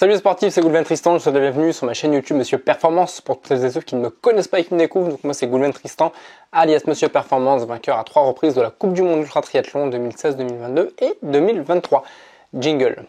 Salut les sportifs, c'est Goulven Tristan, je vous souhaite la bienvenue sur ma chaîne YouTube Monsieur Performance pour toutes celles et ceux qui ne me connaissent pas et qui me découvrent. Donc moi c'est Goulven Tristan, alias Monsieur Performance, vainqueur à 3 reprises de la Coupe du Monde Ultra Triathlon 2016, 2022 et 2023. Jingle.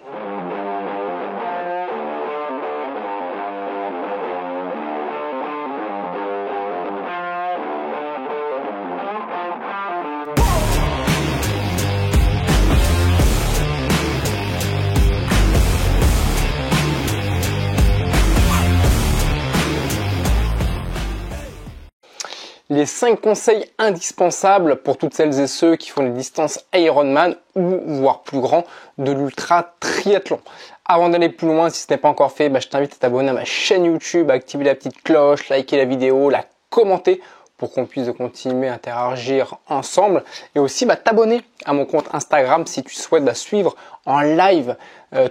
Les 5 conseils indispensables pour toutes celles et ceux qui font les distances Ironman ou voire plus grand de l'ultra triathlon. Avant d'aller plus loin, si ce n'est pas encore fait, je t'invite à t'abonner à ma chaîne YouTube, à activer la petite cloche, liker la vidéo, la commenter pour qu'on puisse continuer à interagir ensemble et aussi t'abonner à mon compte Instagram si tu souhaites suivre en live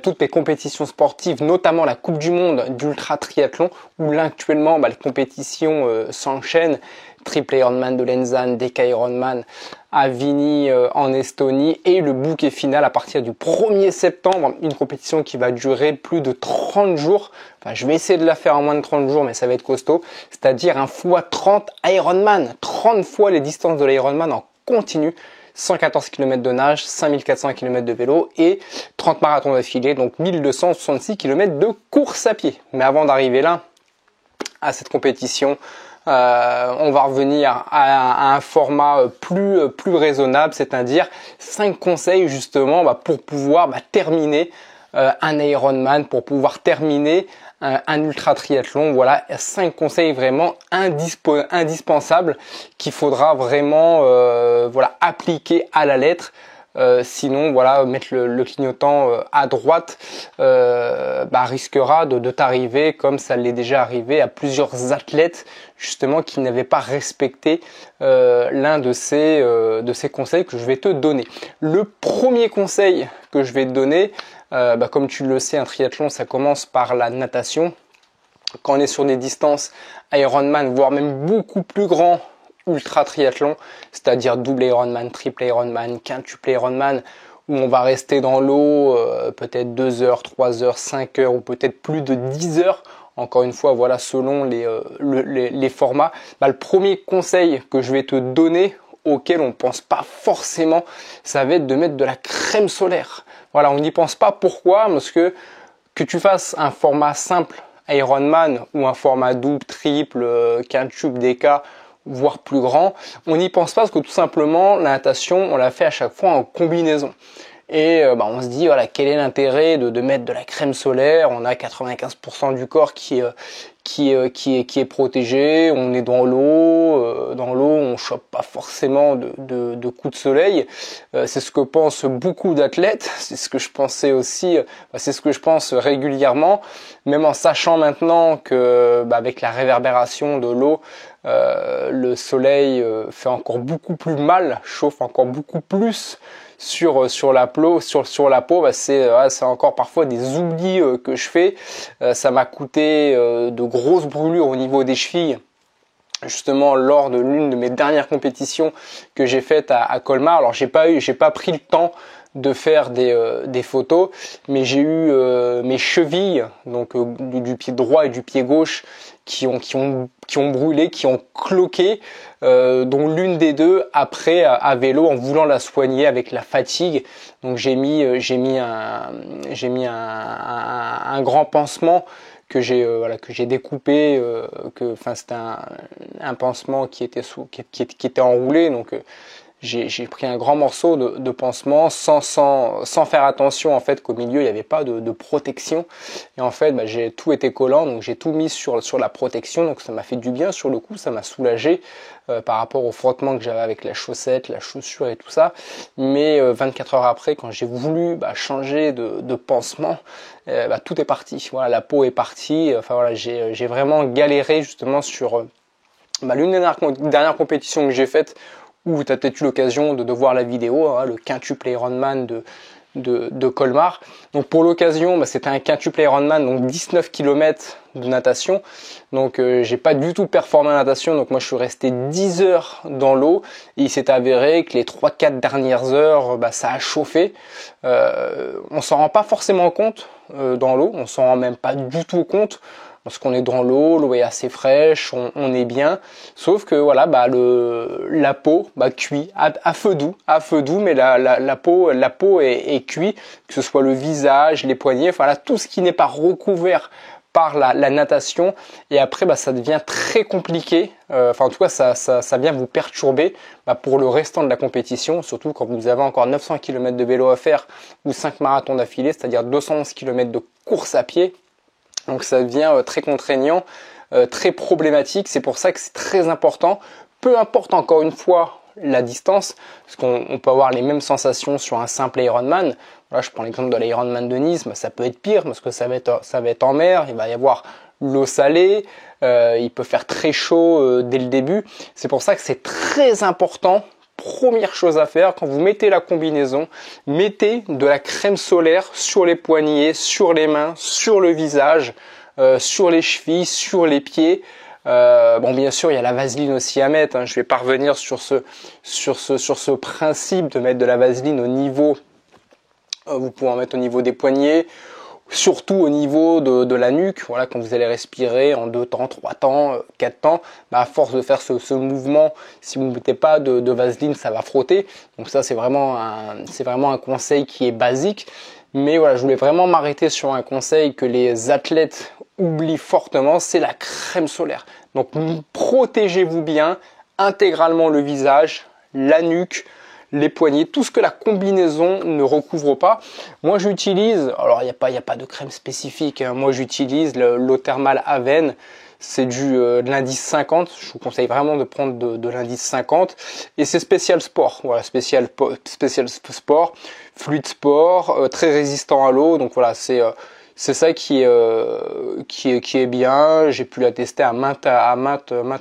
toutes les compétitions sportives, notamment la Coupe du Monde d'Ultra Triathlon où là actuellement les compétitions s'enchaînent. Triple Ironman de Lenzane, DK Ironman à Vigny en Estonie et le bouquet final à partir du 1er septembre, une compétition qui va durer plus de 30 jours. Enfin, je vais essayer de la faire en moins de 30 jours, mais ça va être costaud. C'est-à-dire un x30 Ironman, 30 fois les distances de l'Ironman en continu. 114 km de nage, 5400 km de vélo et 30 marathons d'affilée, donc 1266 km de course à pied. Mais avant d'arriver là, à cette compétition, on va revenir à un format plus raisonnable, c'est-à-dire 5 conseils justement pour pouvoir terminer un Ironman, pour pouvoir terminer un ultra triathlon. Voilà 5 conseils vraiment indispensables qu'il faudra vraiment appliquer à la lettre. Sinon mettre le clignotant à droite risquera de t'arriver comme ça l'est déjà arrivé à plusieurs athlètes justement qui n'avaient pas respecté l'un de ces conseils que je vais te donner. Le premier conseil que je vais te donner, comme tu le sais, un triathlon ça commence par la natation. Quand on est sur des distances Ironman, voire même beaucoup plus grands, ultra triathlon, c'est-à-dire double Ironman, triple Ironman, quintuple Ironman, où on va rester dans l'eau peut-être 2 heures, 3 heures, 5 heures ou peut-être plus de 10 heures. Encore une fois, selon les formats. Le premier conseil que je vais te donner, auquel on ne pense pas forcément, ça va être de mettre de la crème solaire. On n'y pense pas. Pourquoi? Parce que tu fasses un format simple Ironman ou un format double, triple, quintuple, DK, voire plus grand, on n'y pense pas parce que tout simplement la natation on la fait à chaque fois en combinaison et on se dit quel est l'intérêt de mettre de la crème solaire. On a 95% du corps qui est protégé, on est dans l'eau, on chope pas forcément de coups de soleil. C'est ce que pensent beaucoup d'athlètes, c'est ce que je pensais aussi, c'est ce que je pense régulièrement, même en sachant maintenant que avec la réverbération de l'eau, le soleil fait encore beaucoup plus mal, chauffe encore beaucoup plus sur la peau, c'est encore parfois des oublis que je fais. Ça m'a coûté de grosses brûlures au niveau des chevilles, justement lors de l'une de mes dernières compétitions que j'ai faites à Colmar. Alors j'ai pas pris le temps de faire des photos, mais j'ai eu mes chevilles, donc du pied droit et du pied gauche, qui ont brûlé, qui ont cloqué, dont l'une des deux après à vélo en voulant la soigner avec la fatigue. Donc j'ai mis un grand pansement que j'ai découpé, c'était un pansement qui était enroulé, donc j'ai pris un grand morceau de pansement sans faire attention en fait qu'au milieu il n'y avait pas de protection, et en fait j'ai tout été collant, donc j'ai tout mis sur la protection, donc ça m'a fait du bien sur le coup, ça m'a soulagé par rapport au frottement que j'avais avec la chaussette, la chaussure et tout ça. Mais 24 heures après, quand j'ai voulu changer de pansement, tout est parti. La peau est partie. J'ai vraiment galéré justement sur l'une des dernières compétitions que j'ai faites, où tu as peut-être eu l'occasion de voir la vidéo, le quintuple Ironman de Colmar. Donc pour l'occasion, bah, c'était un quintuple Ironman, donc 19 km de natation. Donc j'ai pas du tout performé en natation, donc moi je suis resté 10 heures dans l'eau et il s'est avéré que les 3-4 dernières heures, bah, ça a chauffé. On s'en rend pas forcément compte dans l'eau, on s'en rend même pas du tout compte. Parce qu'on est dans l'eau est assez fraîche, on est bien. Sauf que voilà, bah la peau cuit à feu doux, mais la peau est cuite, que ce soit le visage, les poignets, enfin là, tout ce qui n'est pas recouvert par la natation. Et après, bah, ça devient très compliqué. Enfin, en tout cas, ça vient vous perturber pour le restant de la compétition, surtout quand vous avez encore 900 km de vélo à faire ou 5 marathons d'affilée, c'est-à-dire 211 km de course à pied. Donc ça devient très contraignant, très problématique. C'est pour ça que c'est très important, peu importe encore une fois la distance, parce qu'on peut avoir les mêmes sensations sur un simple Ironman. Voilà, je prends l'exemple de l'Ironman de Nice, ça peut être pire parce que ça va être en mer, il va y avoir l'eau salée, il peut faire très chaud dès le début. C'est pour ça que c'est très important. Première chose à faire, quand vous mettez la combinaison, mettez de la crème solaire sur les poignets, sur les mains, sur le visage, sur les chevilles, sur les pieds. Bon, bien sûr, il y a la vaseline aussi à mettre. Je vais pas revenir sur ce principe de mettre de la vaseline au niveau. Vous pouvez en mettre au niveau des poignets. Surtout au niveau de la nuque, voilà, quand vous allez respirer en 2 temps, 3 temps, 4 temps, à force de faire ce mouvement, si vous ne mettez pas de vaseline, ça va frotter. Donc ça, c'est vraiment un conseil qui est basique. Mais voilà, je voulais vraiment m'arrêter sur un conseil que les athlètes oublient fortement, c'est la crème solaire. Donc protégez-vous bien, intégralement le visage, la nuque, les poignets, tout ce que la combinaison ne recouvre pas. Moi j'utilise, alors il n'y a pas de crème spécifique, moi j'utilise l'eau thermale Aven, c'est de l'indice 50, je vous conseille vraiment de prendre de l'indice 50, et c'est spécial sport, voilà, spécial sport, fluide sport, très résistant à l'eau, donc voilà, c'est ça qui est bien. J'ai pu la tester à maintes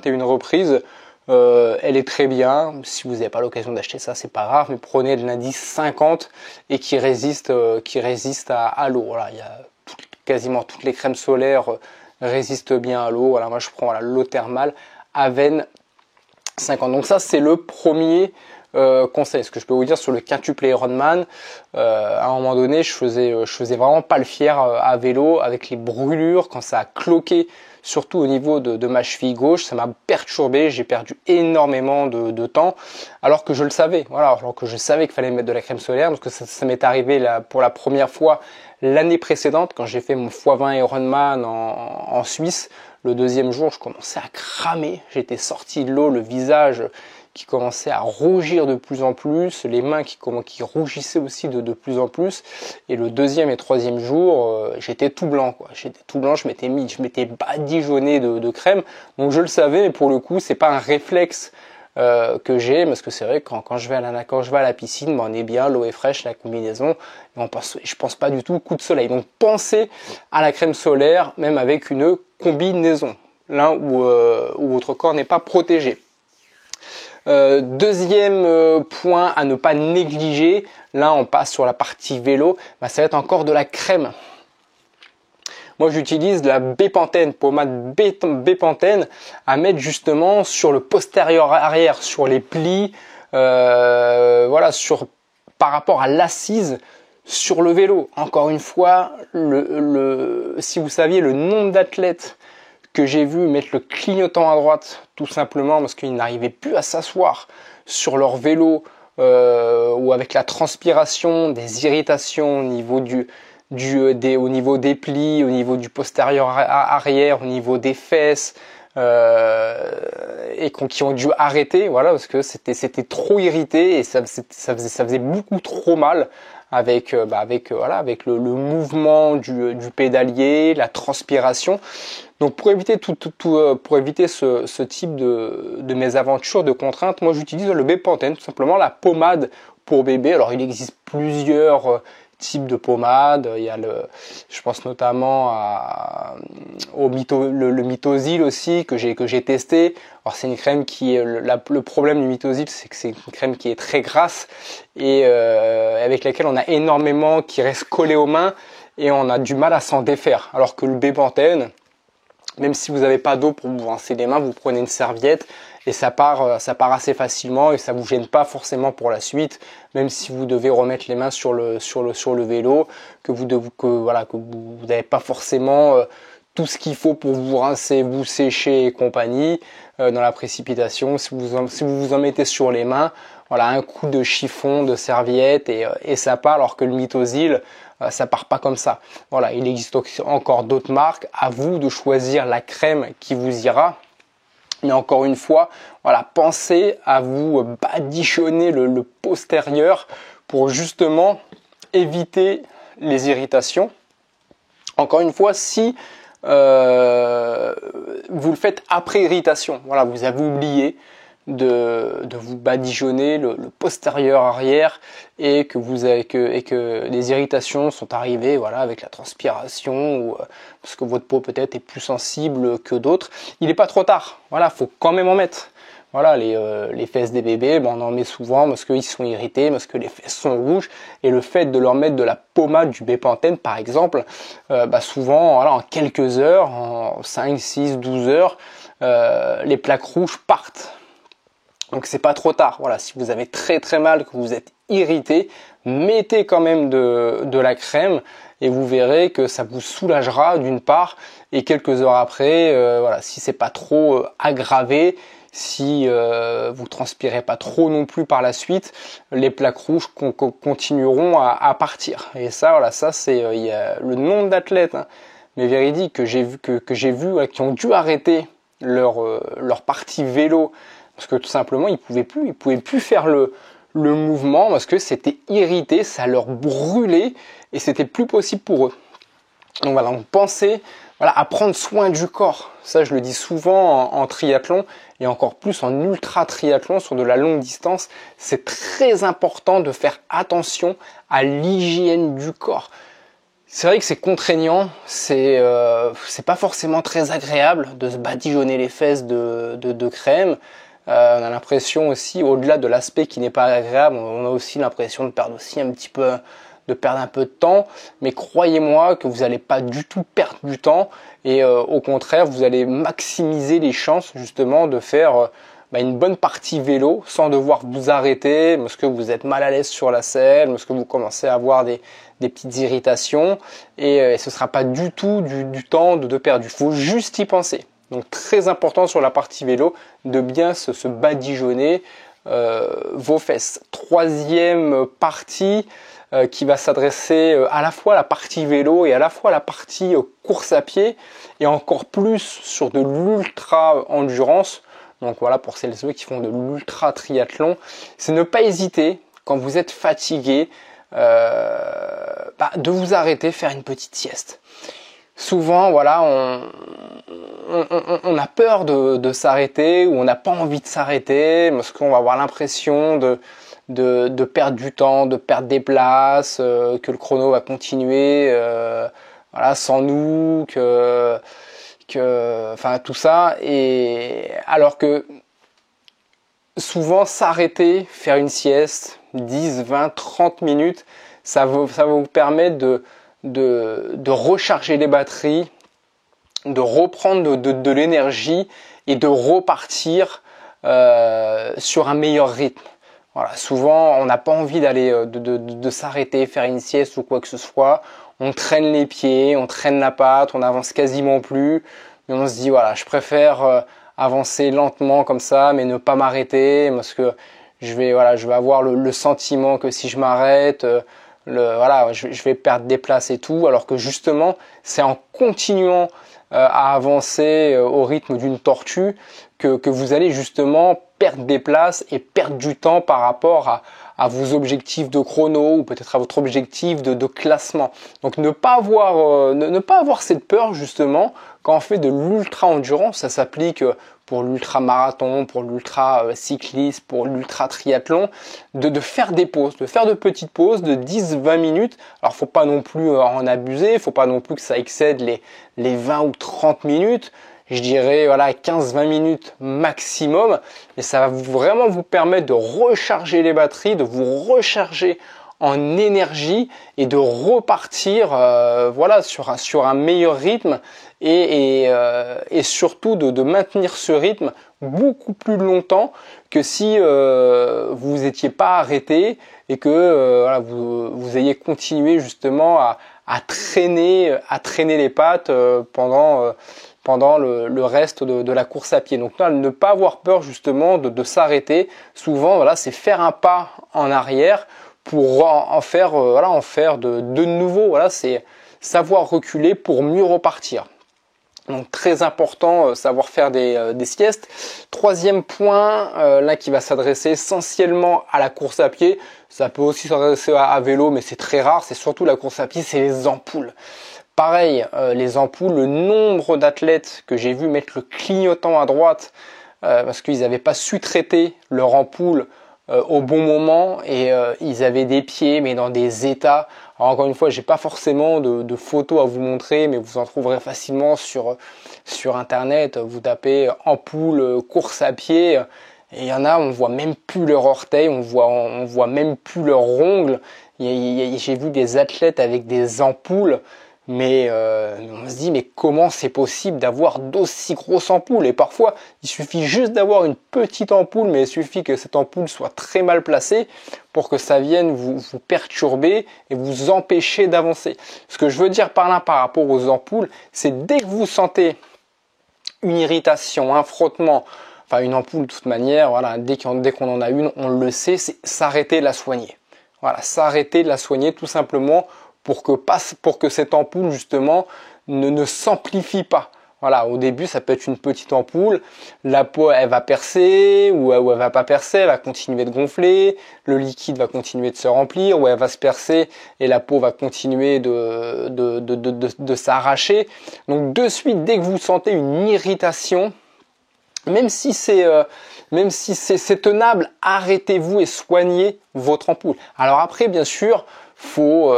et une reprises. Elle est très bien. Si vous n'avez pas l'occasion d'acheter ça, c'est pas grave, mais prenez de l'indice 50 et qui résiste à l'eau. Voilà, il y a quasiment toutes les crèmes solaires résistent bien à l'eau. Voilà, moi je prends l'eau thermale Aven 50. Donc ça c'est le premier conseil. Ce que je peux vous dire sur le quintuple Ironman, à un moment donné, je faisais vraiment pas le fier à vélo avec les brûlures quand ça a cloqué. Surtout au niveau de ma cheville gauche, ça m'a perturbé, j'ai perdu énormément de temps, alors que je le savais, voilà, alors que je savais qu'il fallait mettre de la crème solaire, parce que ça m'est arrivé pour la première fois l'année précédente, quand j'ai fait mon x20 Ironman en Suisse. Le deuxième jour, je commençais à cramer, j'étais sorti de l'eau, le visage qui commençait à rougir de plus en plus, les mains qui rougissaient aussi de plus en plus. Et le deuxième et troisième jour, j'étais tout blanc, quoi. J'étais tout blanc, je m'étais badigeonné de crème. Donc je le savais, mais pour le coup, c'est pas un réflexe que j'ai, parce que c'est vrai que quand je vais à la piscine, on est bien, l'eau est fraîche, la combinaison, et je pense pas du tout au coup de soleil. Donc pensez à la crème solaire, même avec une combinaison, là où votre corps n'est pas protégé. Deuxième point à ne pas négliger, là on passe sur la partie vélo, ça va être encore de la crème. Moi j'utilise de la Bepanthen, pommade Bepanthen à mettre justement sur le postérieur arrière, sur les plis, voilà, par rapport à l'assise sur le vélo. Encore une fois, si vous saviez le nombre d'athlètes que j'ai vu mettre le clignotant à droite, tout simplement parce qu'ils n'arrivaient plus à s'asseoir sur leur vélo, ou avec la transpiration, des irritations au niveau au niveau des plis, au niveau du postérieur arrière, au niveau des fesses, et qui ont dû arrêter, voilà, parce que c'était trop irrité et ça faisait beaucoup trop mal avec le mouvement du pédalier, la transpiration. Donc pour éviter ce type de mésaventures, de contraintes, moi j'utilise le Bepanthen, tout simplement la pommade pour bébé. Alors il existe plusieurs types de pommades. Il y a je pense notamment au le Mythosil aussi que j'ai testé. Alors c'est une crème qui le problème du Mythosil, c'est que c'est une crème qui est très grasse et avec laquelle on a énormément qui reste collé aux mains et on a du mal à s'en défaire. Alors que le Bepanthen, même si vous n'avez pas d'eau pour vous rincer les mains, vous prenez une serviette et ça part assez facilement et ça vous gêne pas forcément pour la suite, même si vous devez remettre les mains sur le vélo, que vous n'avez pas forcément tout ce qu'il faut pour vous rincer, vous sécher et compagnie dans la précipitation. Si vous en mettez sur les mains, voilà, un coup de chiffon, de serviette et ça part, alors que le Mythosil, ça part pas comme ça. Voilà, il existe encore d'autres marques. À vous de choisir la crème qui vous ira. Mais encore une fois, voilà, pensez à vous badigeonner le postérieur pour justement éviter les irritations. Encore une fois, si vous le faites après irritation, voilà, vous avez oublié de vous badigeonner le postérieur arrière et que les irritations sont arrivées, voilà, avec la transpiration ou parce que votre peau peut-être est plus sensible que d'autres, il n'est pas trop tard. Voilà, faut quand même en mettre. Voilà, les fesses des bébés, on en met souvent parce qu'ils sont irrités, parce que les fesses sont rouges, et le fait de leur mettre de la pommade du Bepanthen par exemple, souvent, voilà, en quelques heures, en 5, 6, 12 heures, les plaques rouges partent. Donc c'est pas trop tard. Voilà, si vous avez très très mal, que vous êtes irrité, mettez quand même de la crème et vous verrez que ça vous soulagera d'une part, et quelques heures après, voilà, si c'est pas trop aggravé, si vous transpirez pas trop non plus par la suite, les plaques rouges continueront à partir. Et ça, voilà, ça c'est il y a le nombre d'athlètes, mais véridiques que j'ai vu qui ont dû arrêter leur partie vélo parce que tout simplement ils pouvaient plus faire le mouvement parce que c'était irrité, ça leur brûlait et c'était plus possible pour eux. Donc voilà, donc pensez à prendre soin du corps. Ça, je le dis souvent en triathlon et encore plus en ultra triathlon sur de la longue distance. C'est très important de faire attention à l'hygiène du corps. C'est vrai que c'est contraignant, c'est pas forcément très agréable de se badigeonner les fesses de crème. On a l'impression aussi, au-delà de l'aspect qui n'est pas agréable, on a aussi l'impression de perdre un peu de temps, mais croyez-moi que vous n'allez pas du tout perdre du temps et au contraire vous allez maximiser les chances justement de faire une bonne partie vélo sans devoir vous arrêter parce que vous êtes mal à l'aise sur la selle, parce que vous commencez à avoir des petites irritations et ce ne sera pas du tout du temps de perdu. Il faut juste y penser. Donc très important sur la partie vélo de bien se badigeonner vos fesses. Troisième partie qui va s'adresser à la fois à la partie vélo et à la fois à la partie course à pied et encore plus sur de l'ultra endurance. Donc voilà, pour celles et ceux qui font de l'ultra triathlon, c'est ne pas hésiter quand vous êtes fatigué de vous arrêter, faire une petite sieste. Souvent, voilà, on a peur de s'arrêter ou on n'a pas envie de s'arrêter parce qu'on va avoir l'impression de perdre du temps, de perdre des places, que le chrono va continuer sans nous, enfin tout ça. Et alors que souvent s'arrêter, faire une sieste, 10, 20, 30 minutes, ça va vous permettre de recharger les batteries, de reprendre de l'énergie et de repartir sur un meilleur rythme. Voilà, souvent on n'a pas envie d'aller de s'arrêter, faire une sieste ou quoi que ce soit. On traîne les pieds, on traîne la patte, on n'avance quasiment plus. Mais on se dit voilà, je préfère avancer lentement comme ça, mais ne pas m'arrêter parce que je vais avoir le sentiment que si je m'arrête, je vais perdre des places et tout. Alors que justement, c'est en continuant à avancer au rythme d'une tortue que vous allez justement perdre des places et perdre du temps par rapport à vos objectifs de chrono ou peut-être à votre objectif de classement. Donc ne pas avoir cette peur justement quand on fait de l'ultra-endurance. Ça s'applique pour l'ultra-marathon, pour l'ultra-cyclisme, pour l'ultra-triathlon, de faire des pauses, de faire de petites pauses de 10-20 minutes. Alors faut pas non plus en abuser, faut pas non plus que ça excède les 20 ou 30 minutes. Je dirais voilà 15-20 minutes maximum, et ça va vraiment vous permettre de recharger les batteries, de vous recharger en énergie et de repartir voilà sur un meilleur rythme et surtout de maintenir ce rythme beaucoup plus longtemps que si vous n'étiez pas arrêté et que voilà, vous ayez continué justement à traîner les pattes pendant le reste de la course à pied. Donc là, ne pas avoir peur justement de s'arrêter. Souvent, voilà, c'est faire un pas en arrière pour en faire de nouveau. Voilà, c'est savoir reculer pour mieux repartir. Donc très important, savoir faire des siestes. Troisième point, là qui va s'adresser essentiellement à la course à pied. Ça peut aussi s'adresser à vélo, mais c'est très rare. C'est surtout la course à pied, c'est les ampoules. Pareil, les ampoules, le nombre d'athlètes que j'ai vu mettre le clignotant à droite parce qu'ils n'avaient pas su traiter leur ampoule au bon moment et ils avaient des pieds mais dans des états. Alors encore une fois, j'ai pas forcément de photos à vous montrer, mais vous en trouverez facilement sur internet. Vous tapez ampoule course à pied et il y en a, on voit même plus leurs orteils, on voit même plus leurs ongles. J'ai vu des athlètes avec des ampoules. Mais on se dit mais comment c'est possible d'avoir d'aussi grosses ampoules? Et parfois il suffit juste d'avoir une petite ampoule, mais il suffit que cette ampoule soit très mal placée pour que ça vienne vous perturber et vous empêcher d'avancer. Ce que je veux dire par là par rapport aux ampoules, c'est dès que vous sentez une irritation, un frottement, enfin une ampoule de toute manière, voilà, dès qu'on en a une, on le sait, c'est s'arrêter de la soigner. Voilà, s'arrêter de la soigner tout simplement pour que cette ampoule justement ne s'amplifie pas. Voilà, au début ça peut être une petite ampoule, la peau elle va percer ou elle va pas percer, elle va continuer de gonfler, le liquide va continuer de se remplir ou elle va se percer et la peau va continuer de s'arracher. Donc de suite, dès que vous sentez une irritation, même si c'est tenable, arrêtez-vous et soignez votre ampoule. Alors après, bien sûr, faut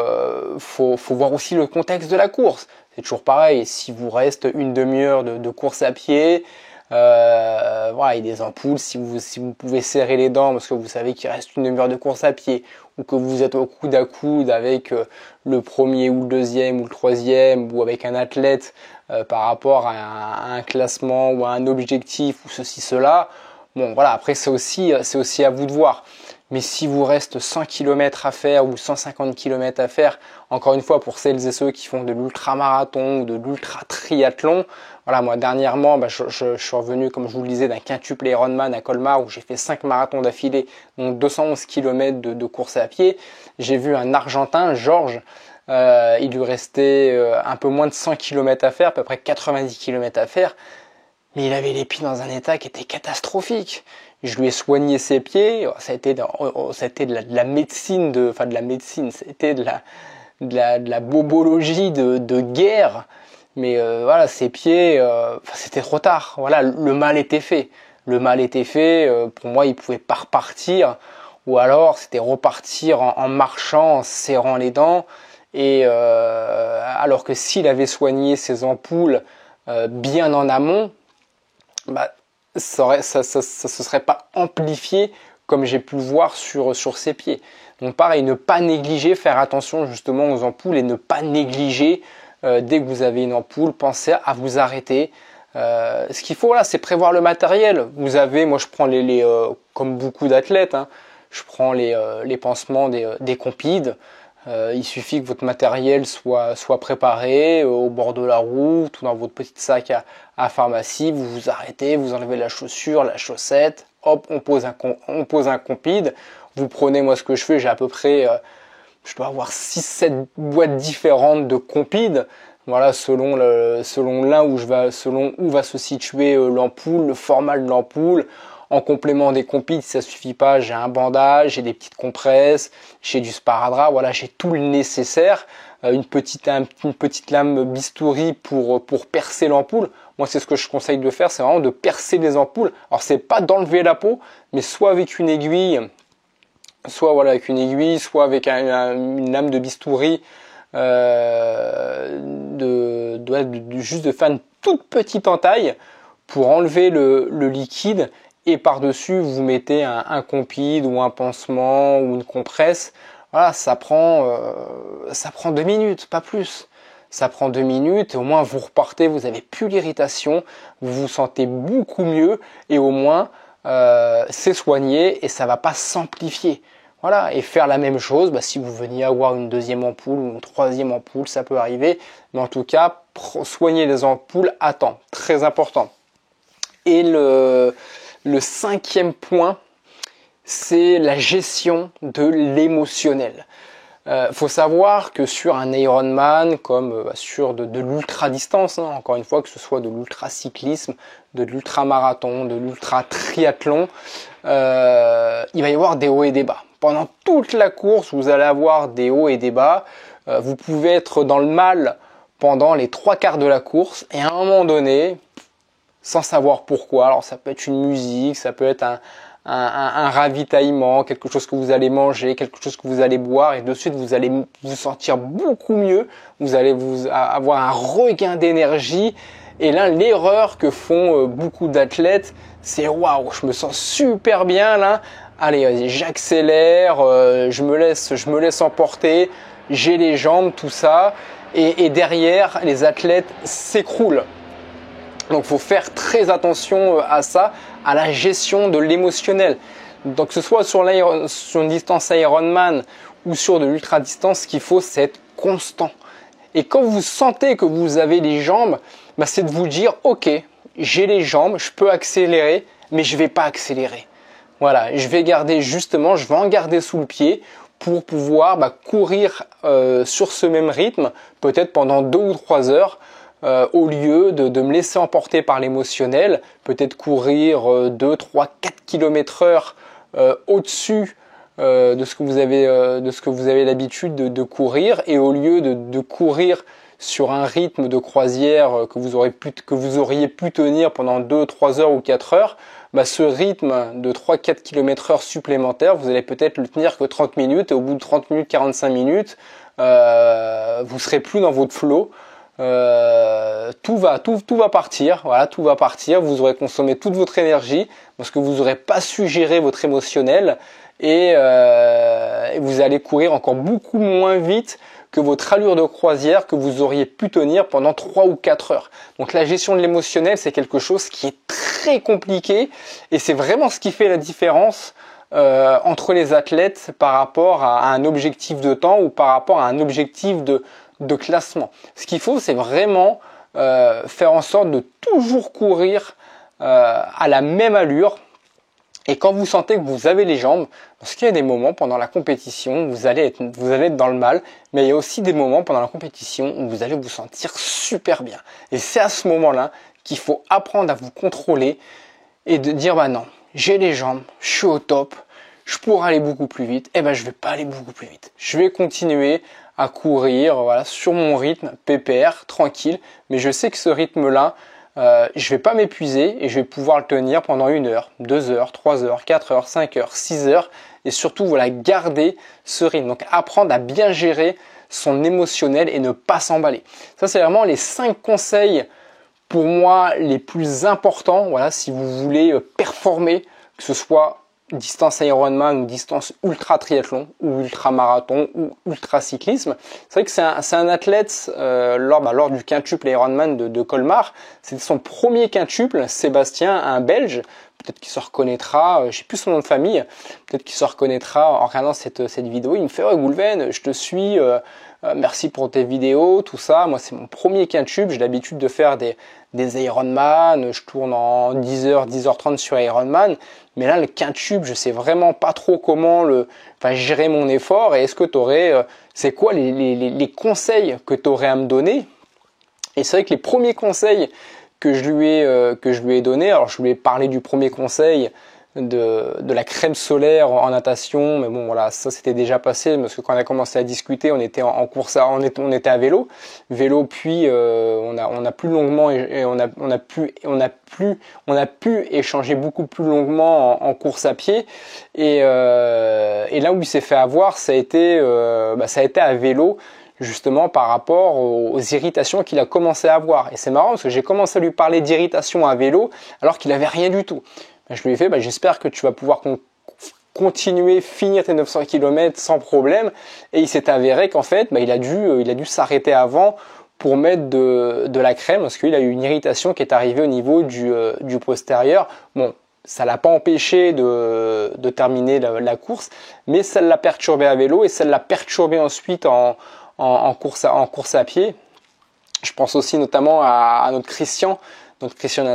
voir aussi le contexte de la course. C'est toujours pareil, si vous reste une demi-heure de course à pied, voilà, il y a des ampoules, si vous pouvez serrer les dents parce que vous savez qu'il reste une demi-heure de course à pied, ou que vous êtes au coude à coude avec le premier ou le deuxième ou le troisième, ou avec un athlète par rapport à un classement ou à un objectif ou ceci, cela, bon voilà, après c'est aussi à vous de voir. Mais si vous reste 100 km à faire ou 150 km à faire, encore une fois pour celles et ceux qui font de l'ultra-marathon ou de l'ultra-triathlon, voilà, moi dernièrement, je suis revenu, comme je vous le disais, d'un quintuple Ironman à Colmar où j'ai fait 5 marathons d'affilée, donc 211 km de course à pied. J'ai vu un Argentin, Georges, il lui restait un peu moins de 100 km à faire, à peu près 90 km à faire, mais il avait les pieds dans un état qui était catastrophique. Je lui ai soigné ses pieds, ça a été de la médecine, c'était de la bobologie de guerre, mais voilà, ses pieds, c'était trop tard, voilà, le mal était fait. Le mal était fait, pour moi il pouvait pas repartir, ou alors c'était repartir en marchant, en serrant les dents, et alors que s'il avait soigné ses ampoules bien en amont, ça se serait pas amplifié comme j'ai pu le voir sur ses pieds. Donc pareil, ne pas négliger, faire attention justement aux ampoules et ne pas négliger dès que vous avez une ampoule, pensez à vous arrêter. Ce qu'il faut là, c'est prévoir le matériel. Vous avez, moi je prends comme beaucoup d'athlètes, hein, je prends les pansements des Compides. Il suffit que votre matériel soit préparé au bord de la route ou dans votre petit sac à pharmacie. Vous vous arrêtez, vous enlevez la chaussure, la chaussette, hop, on pose un Compide. Vous prenez, moi ce que je fais, j'ai à peu près, je dois avoir 6-7 boîtes différentes de Compide. Voilà, selon où va se situer l'ampoule, le format de l'ampoule. En complément des compites, si ça suffit pas, j'ai un bandage, j'ai des petites compresses, j'ai du sparadrap, voilà, j'ai tout le nécessaire. Une petite lame bistouri pour percer l'ampoule. Moi, c'est ce que je conseille de faire, c'est vraiment de percer les ampoules. Alors, c'est pas d'enlever la peau, mais soit avec une aiguille, soit voilà avec une aiguille, soit avec une lame de bistouri, juste de faire une toute petite entaille pour enlever le liquide, et par-dessus vous mettez un compide ou un pansement ou une compresse. Voilà, ça prend 2 minutes, pas plus. Ça prend 2 minutes et au moins vous repartez, vous n'avez plus l'irritation, vous vous sentez beaucoup mieux et au moins c'est soigné et ça va pas s'amplifier. Voilà, et faire la même chose, si vous veniez avoir une deuxième ampoule ou une troisième ampoule, ça peut arriver. Mais en tout cas, soigner les ampoules à temps, très important. Et le 5e point, c'est la gestion de l'émotionnel. Faut savoir que sur un Ironman, comme sur de l'ultra distance, encore une fois, que ce soit de l'ultra cyclisme, de l'ultra marathon, de l'ultra triathlon, il va y avoir des hauts et des bas. Pendant toute la course, vous allez avoir des hauts et des bas. Vous pouvez être dans le mal pendant les 3/4 de la course et à un moment donné, sans savoir pourquoi, alors ça peut être une musique, ça peut être un ravitaillement, quelque chose que vous allez manger, quelque chose que vous allez boire et de suite vous allez vous sentir beaucoup mieux, vous allez avoir un regain d'énergie. Et là, l'erreur que font beaucoup d'athlètes, c'est waouh, je me sens super bien là, allez vas-y, j'accélère, je me laisse emporter, j'ai les jambes, tout ça, et derrière les athlètes s'écroulent. Donc, faut faire très attention à ça, à la gestion de l'émotionnel. Donc, que ce soit sur une distance Ironman ou sur de l'ultra distance, ce qu'il faut, c'est être constant. Et quand vous sentez que vous avez les jambes, c'est de vous dire, ok, j'ai les jambes, je peux accélérer, mais je vais pas accélérer. Voilà, je vais en garder sous le pied pour pouvoir courir sur ce même rythme, peut-être pendant 2 ou 3 heures. Au lieu de me laisser emporter par l'émotionnel, peut-être courir 2, 3, 4 km/h au-dessus de ce que vous avez l'habitude de courir, et au lieu de courir sur un rythme de croisière que vous auriez pu tenir pendant 2, 3 heures ou 4 heures, ce rythme de 3-4 km/h supplémentaire, vous allez peut-être le tenir que 30 minutes, et au bout de 30 minutes, 45 minutes, vous serez plus dans votre flow. Tout va partir, voilà, tout va partir, vous aurez consommé toute votre énergie parce que vous n'aurez pas su gérer votre émotionnel et vous allez courir encore beaucoup moins vite que votre allure de croisière que vous auriez pu tenir pendant 3 ou 4 heures. Donc la gestion de l'émotionnel, c'est quelque chose qui est très compliqué et c'est vraiment ce qui fait la différence entre les athlètes par rapport à un objectif de temps ou par rapport à un objectif de classement. Ce qu'il faut, c'est vraiment faire en sorte de toujours courir à la même allure. Et quand vous sentez que vous avez les jambes, parce qu'il y a des moments pendant la compétition où vous allez être dans le mal, mais il y a aussi des moments pendant la compétition où vous allez vous sentir super bien. Et c'est à ce moment-là qu'il faut apprendre à vous contrôler et de dire non, j'ai les jambes, je suis au top, je pourrais aller beaucoup plus vite, je vais pas aller beaucoup plus vite. Je vais continuer à courir sur mon rythme, pépère, tranquille, mais je sais que ce rythme-là, je vais pas m'épuiser et je vais pouvoir le tenir pendant 1 heure, 2 heures, 3 heures, 4 heures, 5 heures, 6 heures, et surtout garder ce rythme. Donc apprendre à bien gérer son émotionnel et ne pas s'emballer. Ça, c'est vraiment les 5 conseils pour moi les plus importants, si vous voulez performer, que ce soit distance Ironman ou distance ultra triathlon ou ultra marathon ou ultra cyclisme. C'est vrai que c'est un athlète lors du quintuple Ironman de Colmar. C'était son premier quintuple, Sébastien, un Belge. Peut-être qu'il se reconnaîtra, je sais plus son nom de famille, peut-être qu'il se reconnaîtra en regardant cette vidéo. Il me fait « Ouais, Goulven, je te suis, merci pour tes vidéos, tout ça. Moi, c'est mon premier quintuple, j'ai l'habitude de faire des Ironman, je tourne en 10h, 10h30 sur Ironman. Mais là, le quintuple, je sais vraiment pas trop comment gérer mon effort. Et est-ce que tu aurais, c'est quoi les conseils que tu aurais à me donner ?» Et c'est vrai que les premiers conseils que je lui ai donné, alors je lui ai parlé du premier conseil, de la crème solaire en natation, mais bon voilà, ça c'était déjà passé parce que quand on a commencé à discuter, on était en course, on était à vélo, puis on a plus longuement et on a pu échanger beaucoup plus longuement en course à pied et là où il s'est fait avoir, ça a été à vélo, justement par rapport aux irritations qu'il a commencé à avoir. Et c'est marrant parce que j'ai commencé à lui parler d'irritation à vélo alors qu'il avait rien du tout. Je lui ai fait, j'espère que tu vas pouvoir continuer, finir tes 900 km sans problème. Et il s'est avéré qu'en fait, il a dû s'arrêter avant pour mettre de la crème parce qu'il a eu une irritation qui est arrivée au niveau du postérieur. Bon, ça l'a pas empêché de terminer la course, mais ça l'a perturbé à vélo et ça l'a perturbé ensuite en course à pied. Je pense aussi notamment à notre Christian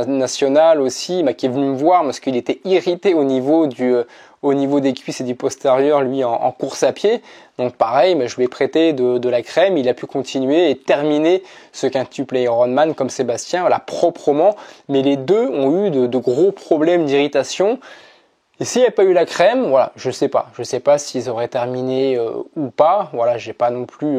national aussi, qui est venu me voir parce qu'il était irrité au niveau des cuisses et du postérieur, lui, en course à pied. Donc pareil, je lui ai prêté de la crème, il a pu continuer et terminer ce quintuple Ironman comme Sébastien, voilà, proprement. Mais les deux ont eu de gros problèmes d'irritation. Et s'il n'y avait pas eu la crème, voilà, je sais pas s'ils auraient terminé ou pas. Voilà, j'ai pas non plus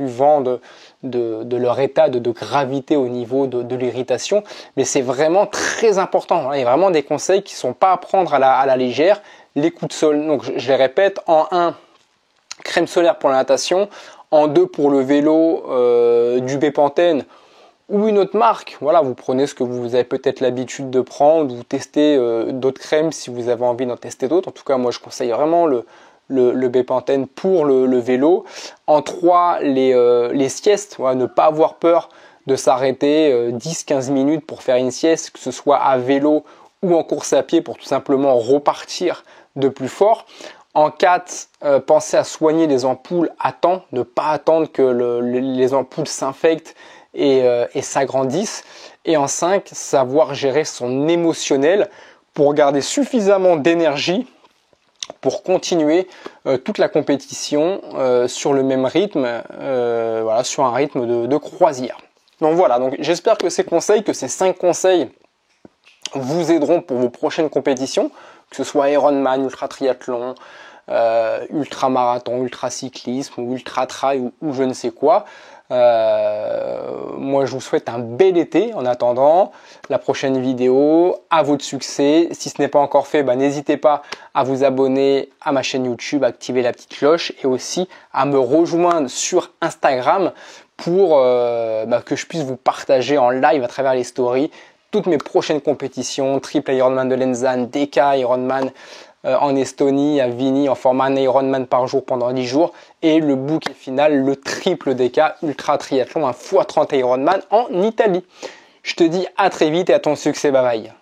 vent de leur état de gravité au niveau de l'irritation, mais c'est vraiment très important. Il y a vraiment des conseils qui sont pas à prendre à la légère. Les coups de soleil, donc je les répète, en 1, crème solaire pour la natation, en 2 pour le vélo, du Bepanthen ou une autre marque. Voilà, vous prenez ce que vous avez peut-être l'habitude de prendre, vous testez d'autres crèmes si vous avez envie d'en tester d'autres. En tout cas, moi je conseille vraiment le Bepanthen pour le vélo. En 3, les siestes, voilà, ne pas avoir peur de s'arrêter 10-15 minutes pour faire une sieste, que ce soit à vélo ou en course à pied pour tout simplement repartir de plus fort. En 4, pensez à soigner les ampoules à temps, ne pas attendre que les ampoules s'infectent et s'agrandissent. Et en 5, savoir gérer son émotionnel pour garder suffisamment d'énergie pour continuer toute la compétition sur le même rythme, voilà, sur un rythme de croisière. Donc voilà, j'espère que ces 5 conseils vous aideront pour vos prochaines compétitions, que ce soit Ironman, ultra triathlon, ultra marathon, ultra cyclisme ou ultra trail ou je ne sais quoi. Moi je vous souhaite un bel été en attendant la prochaine vidéo, à votre succès. Si ce n'est pas encore fait, n'hésitez pas à vous abonner à ma chaîne YouTube, à activer la petite cloche et aussi à me rejoindre sur Instagram pour que je puisse vous partager en live à travers les stories toutes mes prochaines compétitions, triple Ironman de Lenzane, DK Ironman en Estonie, à Vini, en format un Ironman par jour pendant 10 jours. Et le bouquet final, le triple DK Ultra Triathlon, un x30 Ironman en Italie. Je te dis à très vite et à ton succès, bye bye.